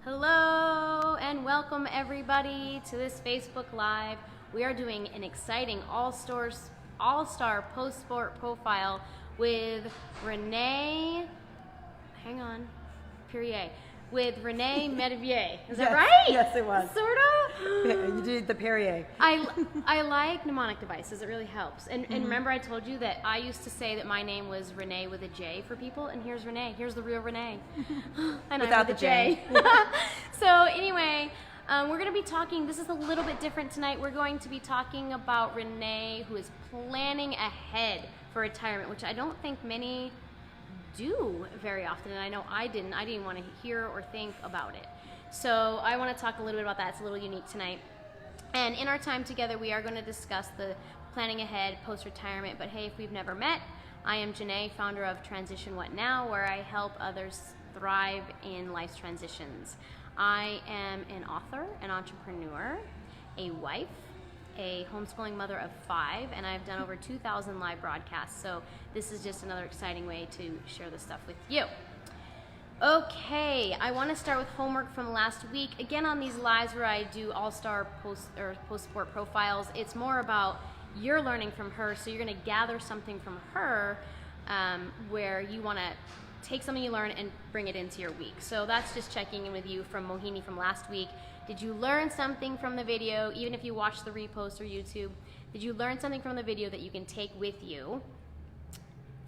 Hello and welcome everybody to this Facebook Live. We are doing an exciting all-star post-sport profile with Renee, with Renee Metivier. Is that right? Yes, it was. Sort of? You did the Perrier. I like mnemonic devices. It really helps. And remember I told you that I used to say that my name was Renee with a J for people, and here's Renee. Here's the real Renee. And Without I'm with the J. So anyway, we're going to be talking, this is a little bit different tonight. We're going to be talking about Renee, who is planning ahead for retirement, which I don't think many do very often, and I know I didn't want to hear or think about it. So I want to talk a little bit about that. It's a little unique tonight. And in our time together, we are going to discuss the planning ahead post-retirement. But hey, if we've never met, I am Renee, founder of Transition What Now, where I help others thrive in life's transitions. I am an author, an entrepreneur, a wife, a homeschooling mother of 5, and I've done over 2,000 live broadcasts. So this is just another exciting way to share this stuff with you. Okay, I want to start with homework from last week. Again, on these lives where I do all-star post-sport profiles, it's more about you're learning from her, so you're going to gather something from her where you want to take something you learn and bring it into your week. So that's just checking in with you from Mohini from last week. Did you learn something from the video, even if you watched the repost or YouTube? Did you learn something from the video that you can take with you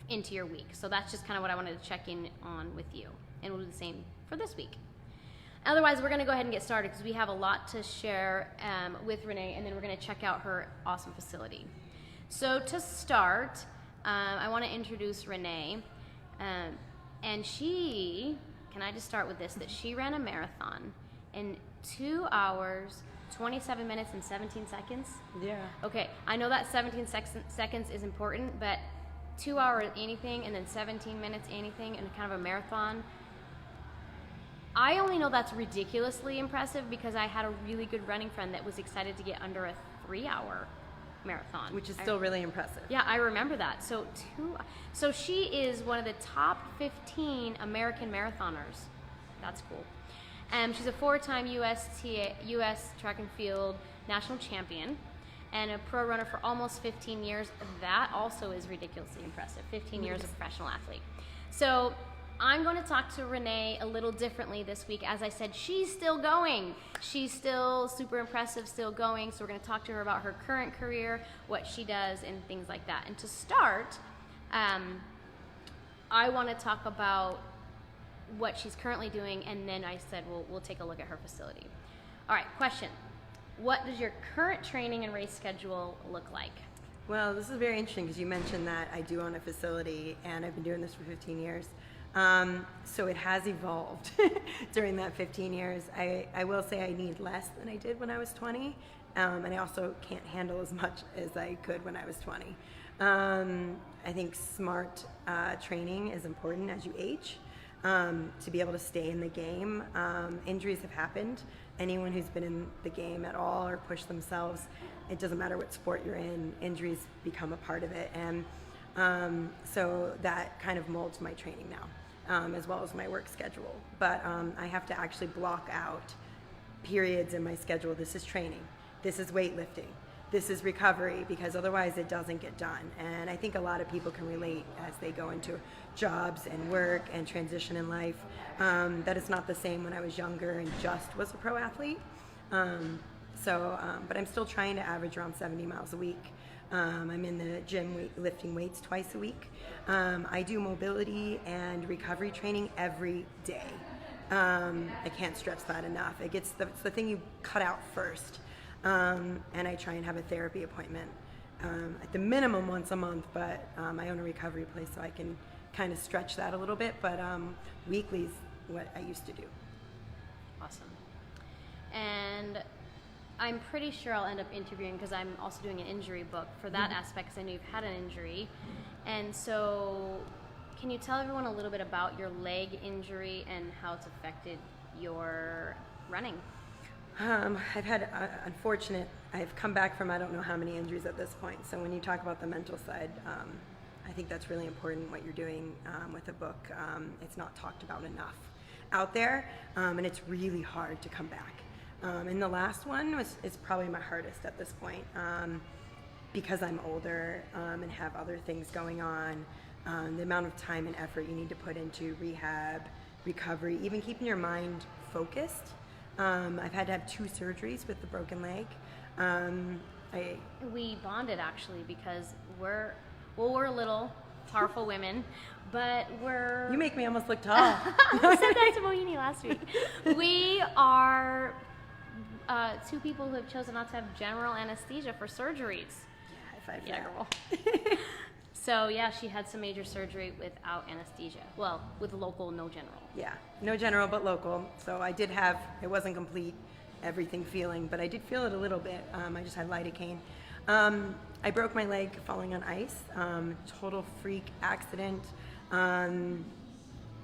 into your week? So that's just kind of what I wanted to check in on with you. And we'll do the same for this week. Otherwise, we're going to go ahead and get started because we have a lot to share with Renee, and then we're going to check out her awesome facility. So to start, I want to introduce Renee. And she, can I just start with this, that she ran a marathon in 2 hours, 27 minutes, and 17 seconds? Yeah. Okay, I know that 17 seconds is important, but 2 hours anything, and then 17 minutes anything, and kind of a marathon. I only know that's ridiculously impressive because I had a really good running friend that was excited to get under a 3-hour marathon. Which is still really impressive. Yeah, I remember that. So she is one of the top 15 American marathoners. That's cool. She's a 4-time U.S. track and field national champion and a pro runner for almost 15 years. That also is ridiculously impressive. 15 years of professional athlete. So I'm going to talk to Renee a little differently this week. As I said, she's still going. She's still super impressive, still going. So we're going to talk to her about her current career, what she does, and things like that. And to start, I want to talk about what she's currently doing, and then I said we'll take a look at her facility. All right, question. What does your current training and race schedule look like? Well, this is very interesting because you mentioned that I do own a facility, and I've been doing this for 15 years. So it has evolved during that 15 years. I will say I need less than I did when I was 20, and I also can't handle as much as I could when I was 20. I think smart training is important as you age to be able to stay in the game. Injuries have happened. Anyone who's been in the game at all or pushed themselves, it doesn't matter what sport you're in, injuries become a part of it. And so that kind of molds my training now. As well as my work schedule. But I have to actually block out periods in my schedule. This is training, this is weightlifting, this is recovery, because otherwise it doesn't get done. And I think a lot of people can relate as they go into jobs and work and transition in life, that it's not the same when I was younger and just was a pro athlete. But I'm still trying to average around 70 miles a week. I'm in the gym lifting weights twice a week. I do mobility and recovery training every day. I can't stress that enough. It's the thing you cut out first. And I try and have a therapy appointment at the minimum once a month, but I own a recovery place, so I can kind of stretch that a little bit. But weekly is what I used to do. Awesome. And I'm pretty sure I'll end up interviewing because I'm also doing an injury book for that aspect because I know you've had an injury. And so can you tell everyone a little bit about your leg injury and how it's affected your running? I've had I've come back from I don't know how many injuries at this point. So when you talk about the mental side, I think that's really important what you're doing with the book. It's not talked about enough. out there, and it's really hard to come back. And the last one is probably my hardest at this point, because I'm older and have other things going on. The amount of time and effort you need to put into rehab, recovery, even keeping your mind focused. I've had to have 2 surgeries with the broken leg. We bonded actually because we're little, powerful women, but we're... You make me almost look tall. I said that to Mohini last week. We are 2 people who have chosen not to have general anesthesia for surgeries. Yeah, high five. Yeah, girl. So yeah, she had some major surgery without anesthesia. Well, with local, no general. Yeah, no general, but local. So I did have, it wasn't complete, everything feeling, but I did feel it a little bit. I just had lidocaine. I broke my leg falling on ice. Total freak accident.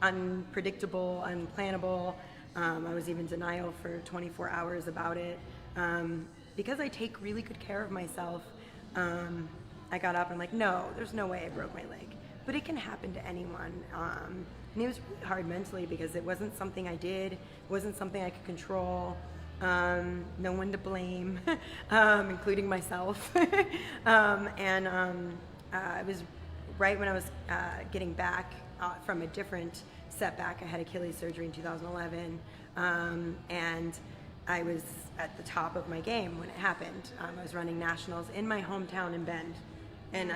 Unpredictable, unplannable. I was even in denial for 24 hours about it. Because I take really good care of myself, I got up and like, no, there's no way I broke my leg. But it can happen to anyone. And it was really hard mentally because it wasn't something I did. It wasn't something I could control. No one to blame, including myself. It was right when I was getting back from a different setback. I had Achilles surgery in 2011, and I was at the top of my game when it happened. I was running nationals in my hometown in Bend, and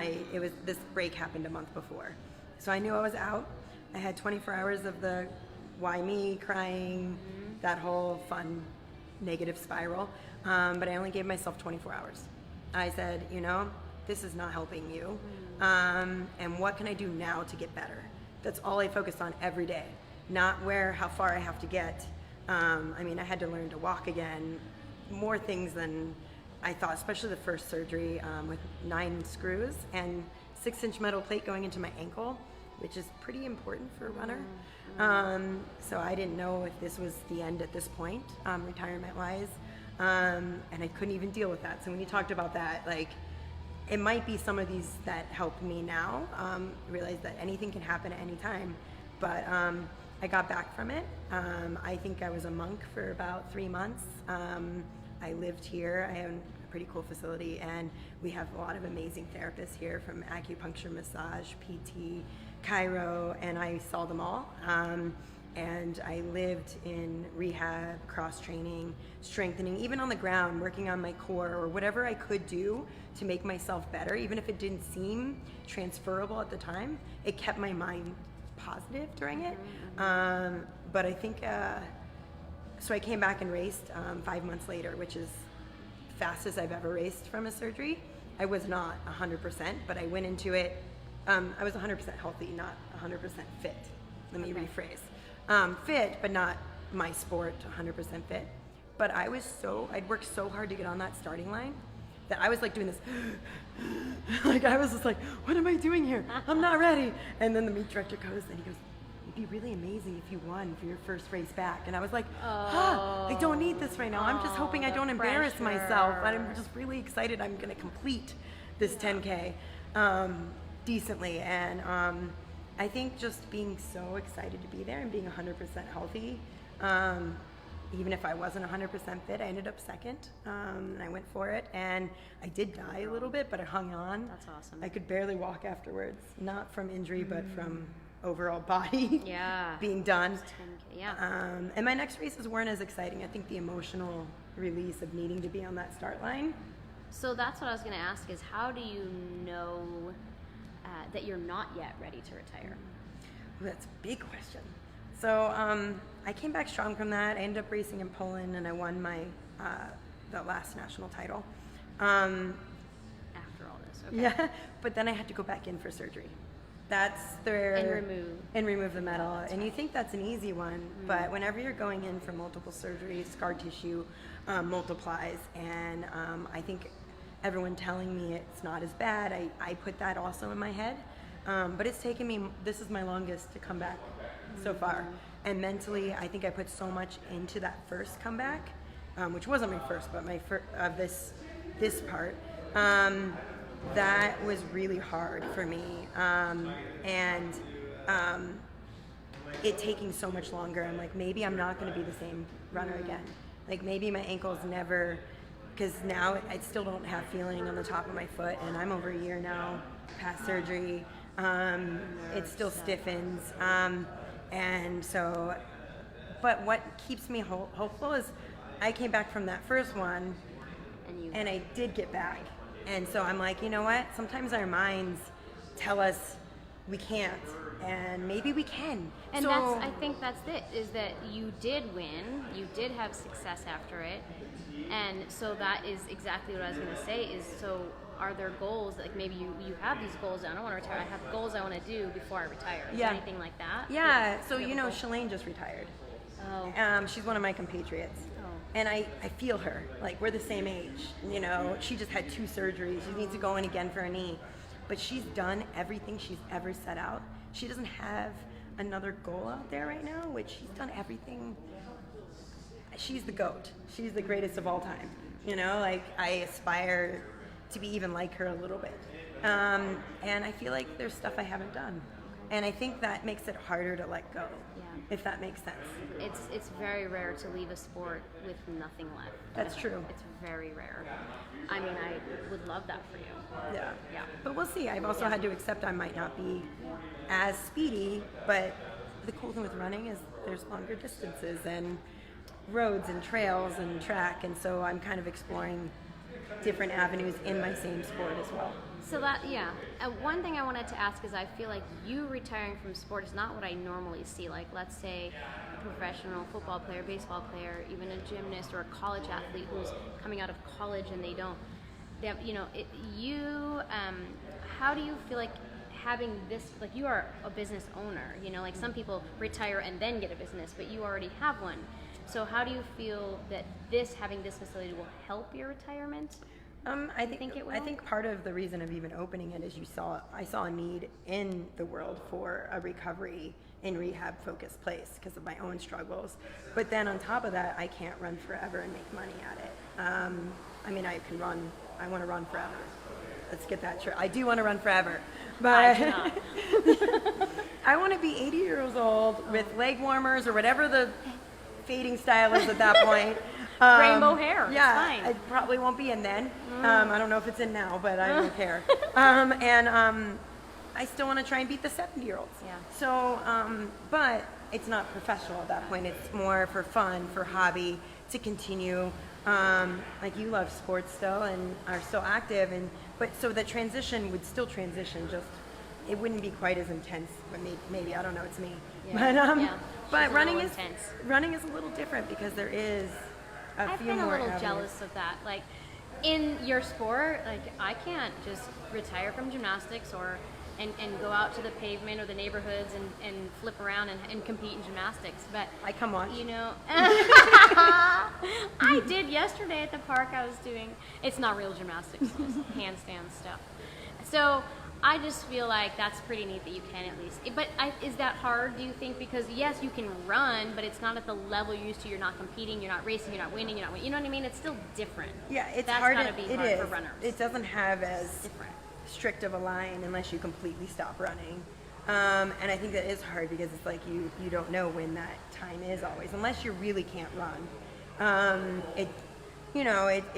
this break happened a month before. So I knew I was out. I had 24 hours of the why me, crying, that whole fun negative spiral, but I only gave myself 24 hours. I said, this is not helping you, and what can I do now to get better? That's all I focused on every day, not how far I have to get. I had to learn to walk again, more things than I thought, especially the first surgery with 9 screws and 6-inch metal plate going into my ankle, which is pretty important for a runner. So I didn't know if this was the end at this point, retirement-wise, and I couldn't even deal with that. So when you talked about that, it might be some of these that helped me now, realize that anything can happen at any time. But I got back from it. I think I was a monk for about 3 months. I lived here. I have a pretty cool facility, and we have a lot of amazing therapists here, from acupuncture, massage, PT, chiro, and I saw them all. And I lived in rehab, cross-training, strengthening, even on the ground, working on my core or whatever I could do to make myself better, even if it didn't seem transferable at the time. It kept my mind positive during it. But I think, so I came back and raced 5 months later, which is the fastest I've ever raced from a surgery. I was not 100%, but I went into it, I was 100% healthy, not 100% fit. Let me rephrase. Fit, but not my sport, 100% fit. But I'd worked so hard to get on that starting line that I was doing this, I was just like, what am I doing here? I'm not ready. And then the meet director goes, and he goes, it'd be really amazing if you won for your first race back. And I was like, I don't need this right now. I'm just hoping I don't embarrass myself. I'm just really excited I'm gonna complete this 10K decently. And I think just being so excited to be there and being 100% healthy, even if I wasn't 100% fit, I ended up second, and I went for it, and I did die a little bit, but I hung on. That's awesome. I could barely walk afterwards, not from injury, but from overall body being done. 10K, yeah. And my next races weren't as exciting. I think the emotional release of needing to be on that start line. So that's what I was going to ask, is how do you know that you're not yet ready to retire? Ooh, that's a big question. So I came back strong from that. I ended up racing in Poland, and I won the last national title. After all this, okay. Yeah, but then I had to go back in for surgery. That's and remove the metal. And you think that's an easy one, but whenever you're going in for multiple surgeries, scar tissue multiplies, and I think everyone telling me it's not as bad, I put that also in my head. But it's taken me, this is my longest to come back so far. And mentally, I think I put so much into that first comeback, which wasn't my first, but my this part. That was really hard for me. it taking so much longer. I'm like, maybe I'm not going to be the same runner again. Like maybe my ankle's never, because now I still don't have feeling on the top of my foot, and I'm over a year now past surgery. It still stiffens, and so. But what keeps me hopeful is I came back from that first one, and I did get back. And so I'm like, you know what? Sometimes our minds tell us we can't, and maybe we can. And so, I think that's it, is that you did win, you did have success after it, and so that is exactly what I was going to say, is so are there goals, like maybe you have these goals, I don't want to retire, I have goals I want to do before I retire. Is there anything like that? Yeah, so Shalane just retired. Oh. She's one of my compatriots. And I feel her. Like, we're the same age. She just had 2 surgeries. She needs to go in again for a knee. But she's done everything she's ever set out. She doesn't have another goal out there right now, which she's done everything. She's the GOAT. She's the greatest of all time. Like, I aspire to be even like her a little bit. And I feel like there's stuff I haven't done. And I think that makes it harder to let go, if that makes sense. It's very rare to leave a sport with nothing left. That's true. It's very rare. I mean, I would love that for you. Yeah. Yeah. But we'll see. I've also had to accept I might not be as speedy, but the cool thing with running is there's longer distances and roads and trails and track, and so I'm kind of exploring different avenues in my same sport as well. So one thing I wanted to ask is I feel like you retiring from sport is not what I normally see. Like, let's say a professional football player, baseball player, even a gymnast or a college athlete who's coming out of college and how do you feel like having this, like you are a business owner, like some people retire and then get a business, but you already have one. So how do you feel that having this facility will help your retirement? I think part of the reason of even opening it is I saw a need in the world for a recovery and rehab focused place because of my own struggles. But then on top of that, I can't run forever and make money at it. I want to run forever. Let's get that true. I do want to run forever. But I want to be 80 years old with leg warmers or whatever the fading style is at that point. Rainbow hair. Yeah, it's fine. it probably won't be in then. I don't know if it's in now, but I don't care. I still want to try and beat the 70-year-olds. Yeah. So, but it's not professional at that point. It's more for fun, for hobby, to continue. Like you love sports still and are still active, but so the transition would still transition. Just it wouldn't be quite as intense. But maybe I don't know. It's me. Yeah. But running is intense. a little different because there is I've been a little jealous of that. Like in your sport, like I can't just retire from gymnastics and go out to the pavement or the neighborhoods and flip around and compete in gymnastics. But I come watch. I did yesterday at the park. I was doing, it's not real gymnastics, it's just handstand stuff. So I just feel like that's pretty neat that you can at least. But is that hard, do you think? Because yes, you can run, but it's not at the level you're used to. You're not competing, you're not racing, you're not winning, you know what I mean? It's still different. Yeah, it's that's hard. Gotta be it hard is. For runners. It doesn't have as strict of a line unless you completely stop running. And I think that is hard because it's like you don't know when that time is always, unless you really can't run. It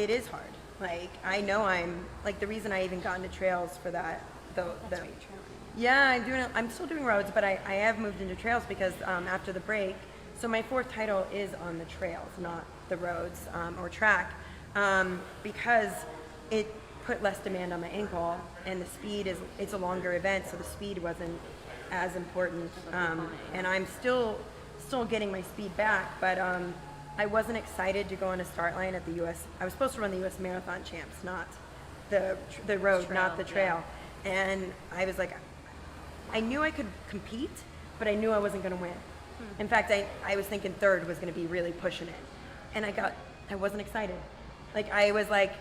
is hard. Like I know I'm like the reason I even got into trails for that. I'm still doing roads, but I have moved into trails because after the break, so my 4th title is on the trails, not the roads or track, because it put less demand on my ankle, and the speed it's a longer event, so the speed wasn't as important, and I'm still getting my speed back, but I wasn't excited to go on a start line at the U.S. I was supposed to run the U.S. Marathon Champs, not the road, not the trail. Yeah. And I was like, I knew I could compete, but I knew I wasn't going to win. In fact, I was thinking 3rd was going to be really pushing it. And I wasn't excited. Like I was like,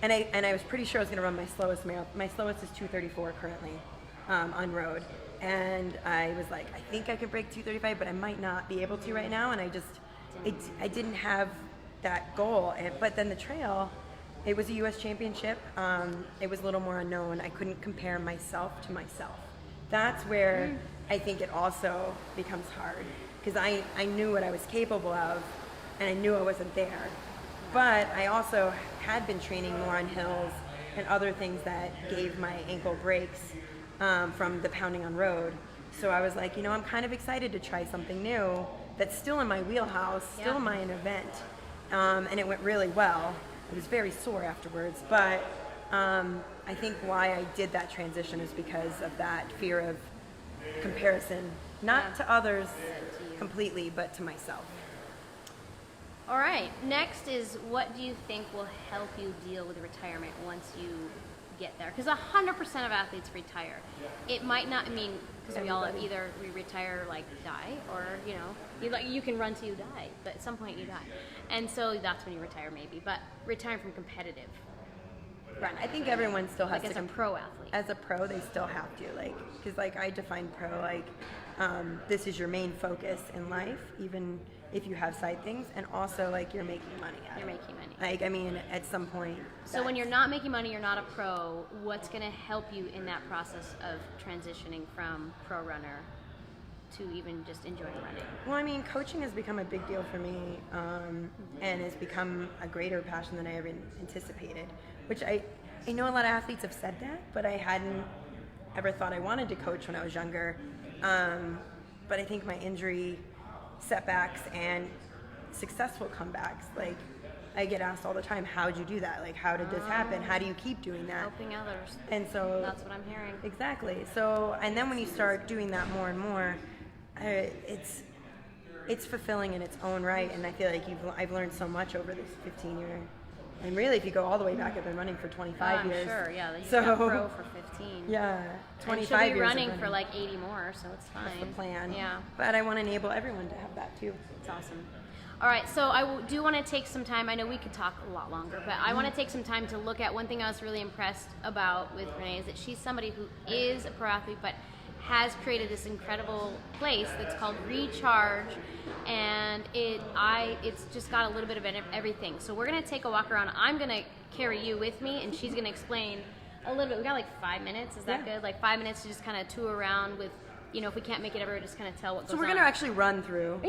and I was pretty sure I was going to run my slowest marathon. My slowest is 2:34 currently on road. And I was like, I think I could break 2:35, but I might not be able to right now. And I didn't have that goal. But then the trail, it was a U.S. championship. It was a little more unknown. I couldn't compare myself to myself that's where I think it also becomes hard, because I knew what I was capable of, and I knew I wasn't there. But I also had been training more on hills and other things that gave my ankle breaks from the pounding on road. So I was like, I'm kind of excited to try something new that's still in my wheelhouse, still in my event. And it went really well. I was very sore afterwards, but I think why I did that transition is because of that fear of comparison, not to others completely, but to myself. All right, next is, what do you think will help you deal with retirement once you get there? Because 100% of athletes retire. It might not mean, because we all either we retire like die, or you can run till you die, but at some point you die, and so that's when you retire maybe. But retiring from competitive, right? I think everyone still has like to. As a pro athlete. As a pro, they still have to, because I define pro this is your main focus in life, even if you have side things, and also you're making money out of it. You're making money. At some point. So when you're not making money, you're not a pro, what's going to help you in that process of transitioning from pro runner to even just enjoying running? Well, coaching has become a big deal for me, and has become a greater passion than I ever anticipated, which I know a lot of athletes have said that, but I hadn't ever thought I wanted to coach when I was younger. But I think my injury setbacks and successful comebacks, I get asked all the time, how'd you do that? How did this happen? How do you keep doing that? Helping others. And so that's what I'm hearing. Exactly. So, and then when you start doing that more and more, it's fulfilling in its own right. And I feel like I've learned so much over this 15-year. And really, if you go all the way back, I've been running for 25 years. Sure, yeah. You got pro for 15. Yeah, 25 and she'll be years running for 80 more, so it's fine. That's the plan. Yeah. But I want to enable everyone to have that too. It's awesome. All right, so I do want to take some time. I know we could talk a lot longer, but I want to take some time to look at one thing I was really impressed about with Renee is that she's somebody who is a pro athlete, but has created this incredible place that's called Recharge, and it's just got a little bit of everything. So we're gonna take a walk around. I'm gonna carry you with me, and she's gonna explain a little bit. We got 5 minutes. Is that good? 5 minutes to just kind of tour around with, if we can't make it ever, just kind of tell what goes on. So we're gonna actually run through.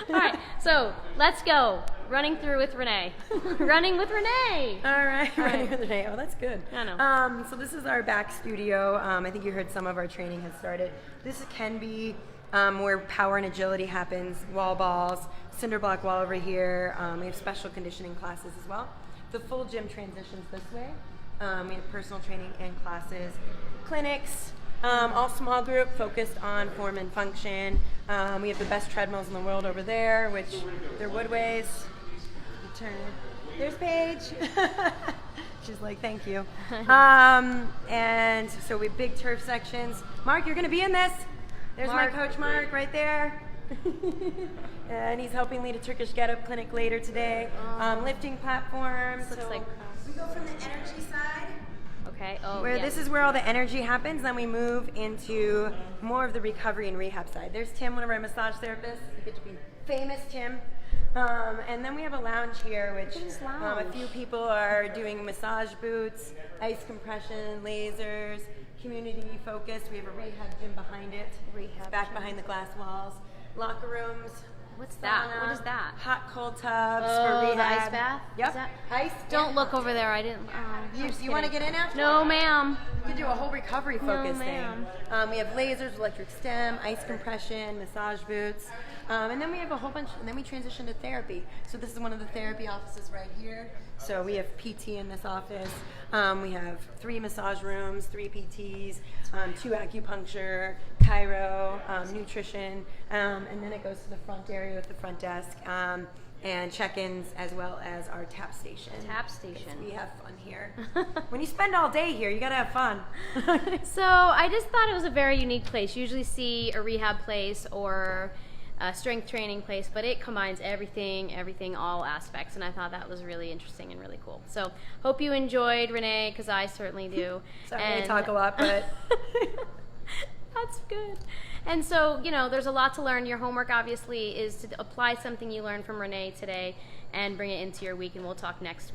All right, so let's go. Running through with Renee. Running with Renee. All right, running with Renee. Oh, that's good. I know. So this is our back studio. I think you heard some of our training has started. This can be where power and agility happens. Wall balls, cinder block wall over here. We have special conditioning classes as well. The full gym transitions this way. We have personal training and classes, clinics. All small group, focused on form and function. We have the best treadmills in the world over there, which they're Woodways. Turn. There's Paige. She's like, thank you. And so we have big turf sections. Mark, you're going to be in this. There's Mark. My coach, Mark, right there. And he's helping lead a Turkish get-up clinic later today. Lifting platforms. Looks like we go from the energy side. Okay. This is where all the energy happens. Then we move into more of the recovery and rehab side. There's Tim, one of our massage therapists. You get to be famous, Tim. And then we have a lounge here, which a few people are doing massage boots, ice compression, lasers, community focused. We have a rehab gym behind it. It's back behind the glass walls. Locker rooms. What's that? What is that? Hot, cold tubs for rehab. The ice bath? Yep. Ice. Don't look over there. I didn't. You want to get in after? No, ma'am. You could do a whole recovery focus thing. Ma'am. We have lasers, electric stem, ice compression, massage boots, and then we have a whole bunch. And then we transition to therapy. So this is one of the therapy offices right here. So we have PT in this office. We have 3 massage rooms, 3 PTs, 2 acupuncture, chiro, nutrition, and then it goes to the front area with the front desk, and check-ins, as well as our tap station. Tap station. We have fun here. When you spend all day here, you gotta have fun. So I just thought it was a very unique place. You usually see a rehab place or a strength training place, but it combines everything, all aspects, and I thought that was really interesting and really cool. So hope you enjoyed, Renee, because I certainly do. Sorry, I talk a lot, but that's good. And so, there's a lot to learn. Your homework, obviously, is to apply something you learned from Renee today and bring it into your week, and we'll talk next week.